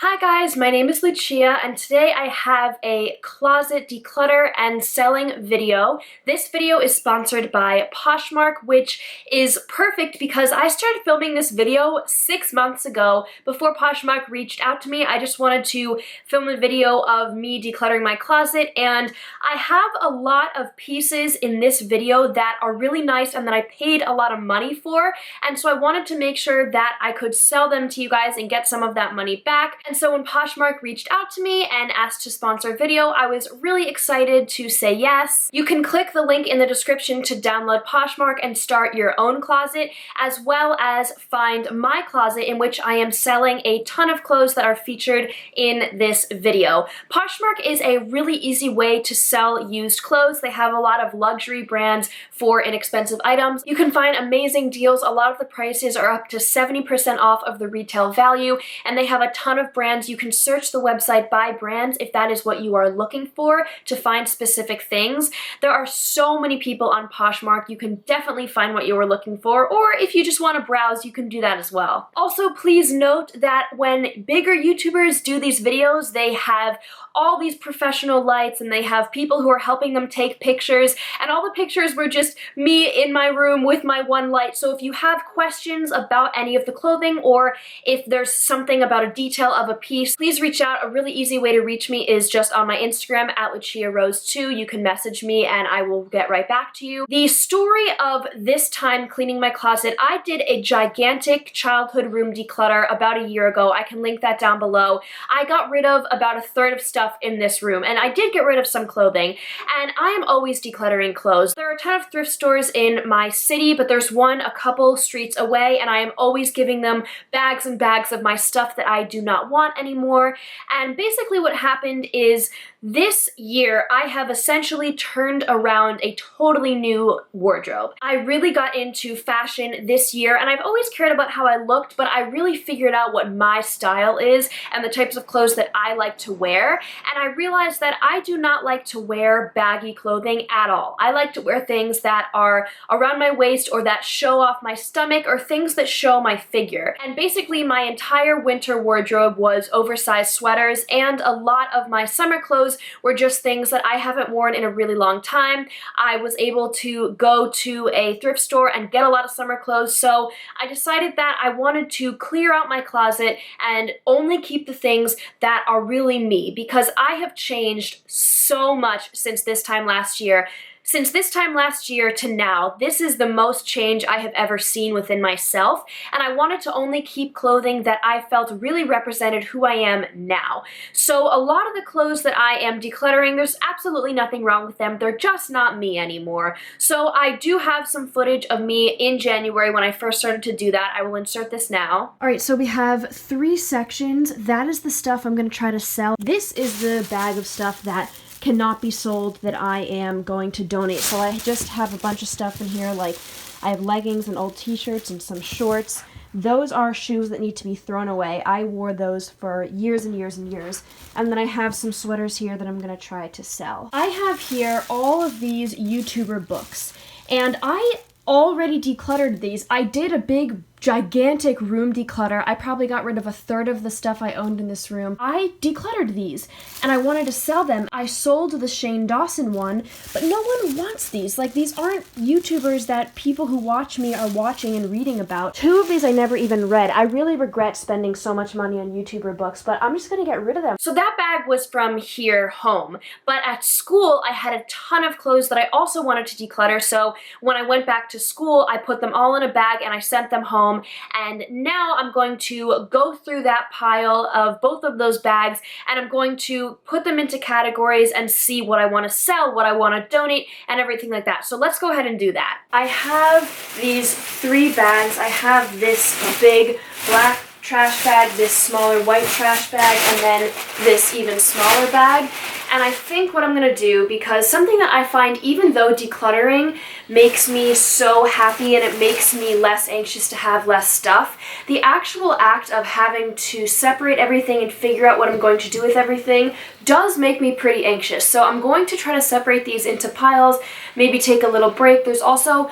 Hi guys, my name is Lucia and today I have a closet declutter and selling video. This video is sponsored by Poshmark, which is perfect because I started filming this video 6 months ago before Poshmark reached out to me. I just wanted to film a video of me decluttering my closet, and I have a lot of pieces in this video that are really nice and that I paid a lot of money for, and so I wanted to make sure that I could sell them to you guys and get some of that money back. And so when Poshmark reached out to me and asked to sponsor a video, I was really excited to say yes. You can click the link in the description to download Poshmark and start your own closet, as well as find my closet in which I am selling a ton of clothes that are featured in this video. Poshmark is a really easy way to sell used clothes. They have a lot of luxury brands for inexpensive items. You can find amazing deals. A lot of the prices are up to 70% off of the retail value, and they have a ton of brands. You can search the website by brands if that is what you are looking for to find specific things. There are so many people on Poshmark. You can definitely find what you were looking for, or if you just want to browse, you can do that as well. Also, please note that when bigger YouTubers do these videos, they have all these professional lights and they have people who are helping them take pictures, and all the pictures were just me in my room with my one light. So if you have questions about any of the clothing, or if there's something about a detail of a piece, please reach out. A really easy way to reach me is just on my Instagram at LuciaRose2. You can message me and I will get right back to you. The story of this time cleaning my closet: I did a gigantic childhood room declutter about a year ago. I can link that down below. I got rid of about a third of stuff in this room, and I did get rid of some clothing, and I am always decluttering clothes. There are a ton of thrift stores in my city, but there's one a couple streets away, and I am always giving them bags and bags of my stuff that I do not want anymore. And basically what happened is, this year I have essentially turned around a totally new wardrobe. I really got into fashion this year, and I've always cared about how I looked, but I really figured out what my style is and the types of clothes that I like to wear, and I realized that I do not like to wear baggy clothing at all. I like to wear things that are around my waist or that show off my stomach or things that show my figure. And basically my entire winter wardrobe was oversized sweaters, and a lot of my summer clothes were just things that I haven't worn in a really long time. I was able to go to a thrift store and get a lot of summer clothes, so I decided that I wanted to clear out my closet and only keep the things that are really me, because I have changed so much since this time last year. Since this time last year to now, this is the most change I have ever seen within myself, and I wanted to only keep clothing that I felt really represented who I am now. So a lot of the clothes that I am decluttering, there's absolutely nothing wrong with them. They're just not me anymore. So I do have some footage of me in January when I first started to do that. I will insert this now. Alright, so we have 3 sections. That is the stuff I'm going to try to sell. This is the bag of stuff that cannot be sold that I am going to donate. So I just have a bunch of stuff in here, like I have leggings and old t-shirts and some shorts. Those are shoes that need to be thrown away. I wore those for years and years and years. And then I have some sweaters here that I'm going to try to sell. I have here all of these YouTuber books, and I already decluttered these. I did a big gigantic room declutter. I probably got rid of a third of the stuff I owned in this room. I decluttered these and I wanted to sell them. I sold the Shane Dawson one, but no one wants these. Like, these aren't YouTubers that people who watch me are watching and reading about. 2 of these I never even read. I really regret spending so much money on YouTuber books, but I'm just gonna get rid of them. So that bag was from here home, but at school I had a ton of clothes that I also wanted to declutter, so when I went back to school I put them all in a bag and I sent them home. And now I'm going to go through that pile of both of those bags, and I'm going to put them into categories and see what I want to sell, what I want to donate, and everything like that. So let's go ahead and do that. I have these 3 bags. I have this big black trash bag, this smaller white trash bag, and then this even smaller bag. And I think what I'm gonna do, because something that I find, even though decluttering makes me so happy and it makes me less anxious to have less stuff, the actual act of having to separate everything and figure out what I'm going to do with everything does make me pretty anxious. So I'm going to try to separate these into piles, maybe take a little break. There's also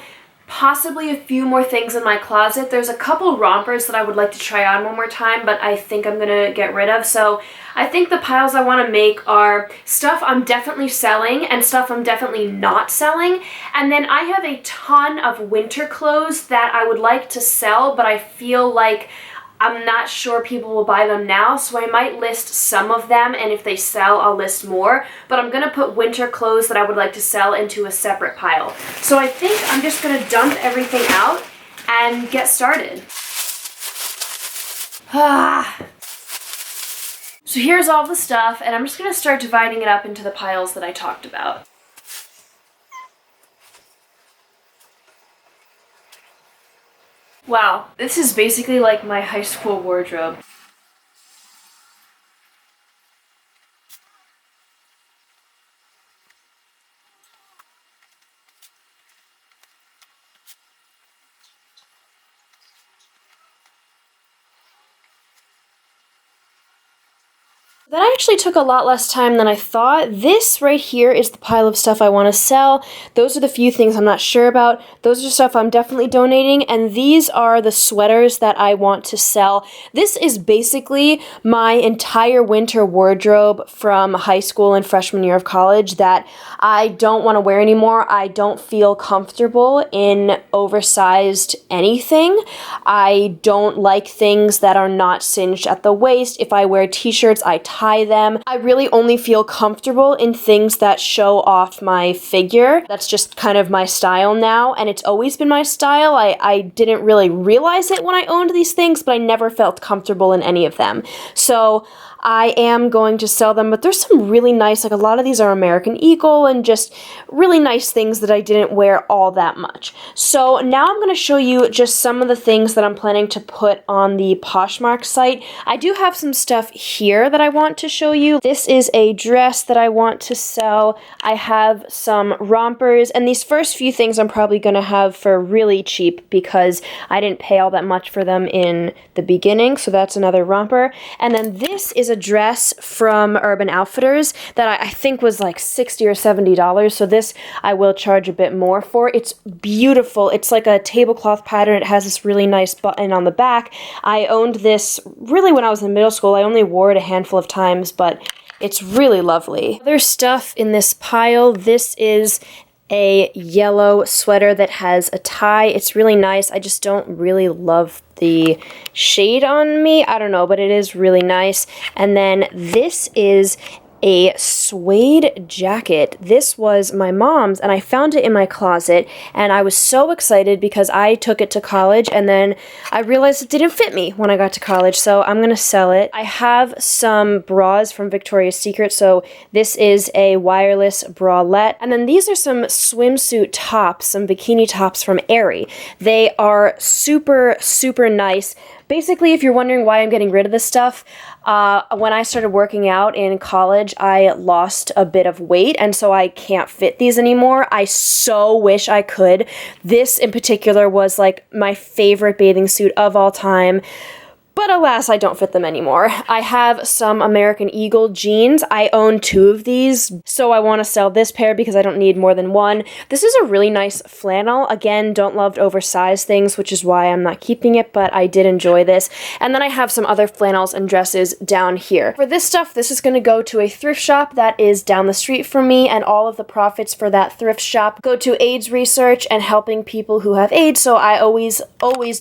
possibly a few more things in my closet. There's a couple rompers that I would like to try on one more time, but I think I'm gonna get rid of. So I think the piles I want to make are stuff I'm definitely selling and stuff I'm definitely not selling. And then I have a ton of winter clothes that I would like to sell, but I feel like I'm not sure people will buy them now, so I might list some of them, and if they sell, I'll list more. But I'm gonna put winter clothes that I would like to sell into a separate pile. So I think I'm just gonna dump everything out and get started. So here's all the stuff, and I'm just gonna start dividing it up into the piles that I talked about. Wow, this is basically like my high school wardrobe. That actually took a lot less time than I thought. This right here is the pile of stuff I want to sell. Those are the few things I'm not sure about. Those are stuff I'm definitely donating, and these are the sweaters that I want to sell. This is basically my entire winter wardrobe from high school and freshman year of college that I don't want to wear anymore. I don't feel comfortable in oversized anything. I don't like things that are not cinched at the waist. If I wear t-shirts, I tie them. I really only feel comfortable in things that show off my figure. That's just kind of my style now, and it's always been my style. I didn't really realize it when I owned these things, but I never felt comfortable in any of them. So I am going to sell them, but there's some really nice, like a lot of these are American Eagle and just really nice things that I didn't wear all that much. So now I'm going to show you just some of the things that I'm planning to put on the Poshmark site. I do have some stuff here that I want to show you. This is a dress that I want to sell. I have some rompers, and these first few things I'm probably going to have for really cheap because I didn't pay all that much for them in the beginning, so that's another romper. And then this is a dress from Urban Outfitters that I think was like $60 or $70, so this I will charge a bit more for. It's beautiful. It's like a tablecloth pattern. It has this really nice button on the back. I owned this really when I was in middle school. I only wore it a handful of times, but it's really lovely. Other stuff in this pile, this is a yellow sweater that has a tie. It's really nice. I just don't really love the shade on me. I don't know, but it is really nice. And then this is a suede jacket. This was my mom's, and I found it in my closet, and I was so excited because I took it to college, and then I realized it didn't fit me when I got to college, so I'm gonna sell it. I have some bras from Victoria's Secret, so this is a wireless bralette, and then these are some swimsuit tops, some bikini tops from Aerie. They are super, super nice. Basically, if you're wondering why I'm getting rid of this stuff, when I started working out in college, I lost a bit of weight, and so I can't fit these anymore. I so wish I could. This in particular was like my favorite bathing suit of all time. But alas, I don't fit them anymore. I have some American Eagle jeans. I own 2 of these, so I want to sell this pair because I don't need more than one. This is a really nice flannel. Again, don't love oversized things, which is why I'm not keeping it, but I did enjoy this. And then I have some other flannels and dresses down here. For this stuff, this is going to go to a thrift shop that is down the street from me, and all of the profits for that thrift shop go to AIDS research and helping people who have AIDS, so I always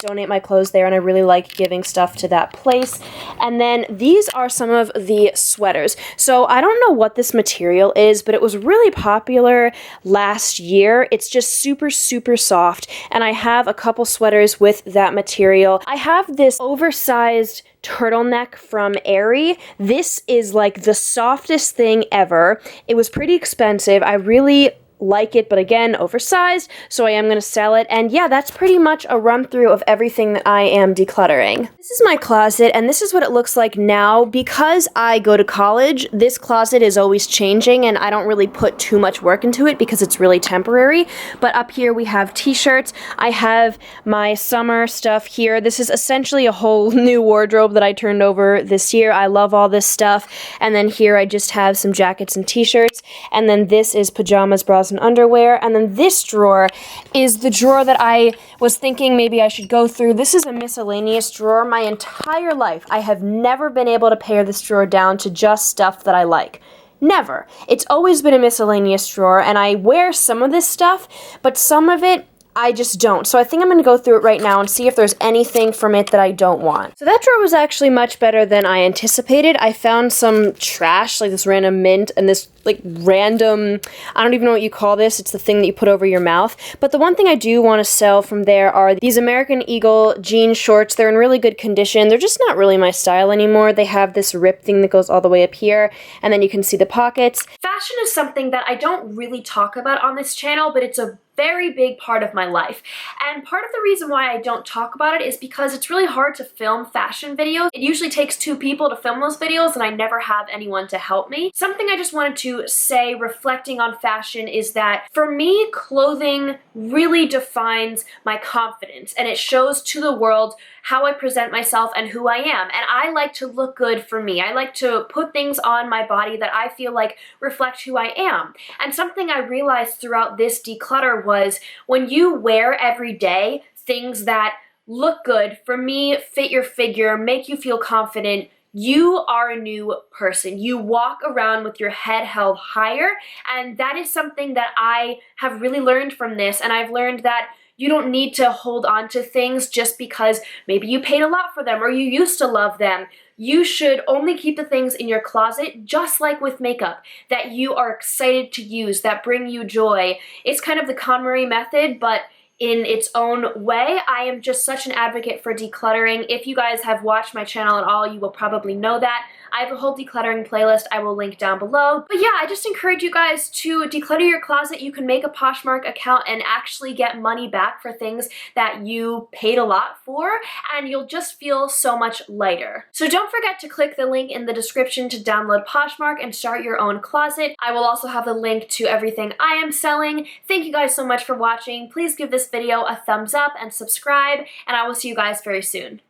donate my clothes there, and I really like giving stuff to that place. And then these are some of the sweaters. So I don't know what this material is, but it was really popular last year. It's just super, super soft, and I have a couple sweaters with that material. I have this oversized turtleneck from Aerie. This is like the softest thing ever. It was pretty expensive. I really like it, but again, oversized, so I am going to sell it. And yeah, that's pretty much a run through of everything that I am decluttering. This is my closet, and this is what it looks like now. Because I go to college, this closet is always changing, and I don't really put too much work into it because it's really temporary. But up here we have t-shirts. I have my summer stuff here. This is essentially a whole new wardrobe that I turned over this year. I love all this stuff. And then here I just have some jackets and t-shirts. And then this is pajamas, bras, bras and underwear. And then this drawer is the drawer that I was thinking maybe I should go through. This is a miscellaneous drawer. My entire life, I have never been able to pare this drawer down to just stuff that I like. Never. It's always been a miscellaneous drawer, and I wear some of this stuff, but some of it I just don't. So I think I'm going to go through it right now and see if there's anything from it that I don't want. So that drawer was actually much better than I anticipated. I found some trash, like this random mint and this like random, I don't even know what you call this. It's the thing that you put over your mouth. But the one thing I do want to sell from there are these American Eagle jean shorts. They're in really good condition. They're just not really my style anymore. They have this rip thing that goes all the way up here, and then you can see the pockets. Fashion is something that I don't really talk about on this channel, but it's a very big part of my life. And part of the reason why I don't talk about it is because it's really hard to film fashion videos. It usually takes 2 people to film those videos, and I never have anyone to help me. Something I just wanted to say reflecting on fashion is that for me, clothing really defines my confidence, and it shows to the world how I present myself and who I am. And I like to look good for me. I like to put things on my body that I feel like reflect who I am. And something I realized throughout this declutter was when you wear every day things that look good, for me, fit your figure, make you feel confident, you are a new person. You walk around with your head held higher, and that is something that I have really learned from this. And I've learned that you don't need to hold on to things just because maybe you paid a lot for them or you used to love them. You should only keep the things in your closet, just like with makeup, that you are excited to use, that bring you joy. It's kind of the KonMari method, but in its own way. I am just such an advocate for decluttering. If you guys have watched my channel at all, you will probably know that. I have a whole decluttering playlist I will link down below. But yeah, I just encourage you guys to declutter your closet. You can make a Poshmark account and actually get money back for things that you paid a lot for, and you'll just feel so much lighter. So don't forget to click the link in the description to download Poshmark and start your own closet. I will also have the link to everything I am selling. Thank you guys so much for watching. Please give this video a thumbs up and subscribe, and I will see you guys very soon.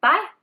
Bye!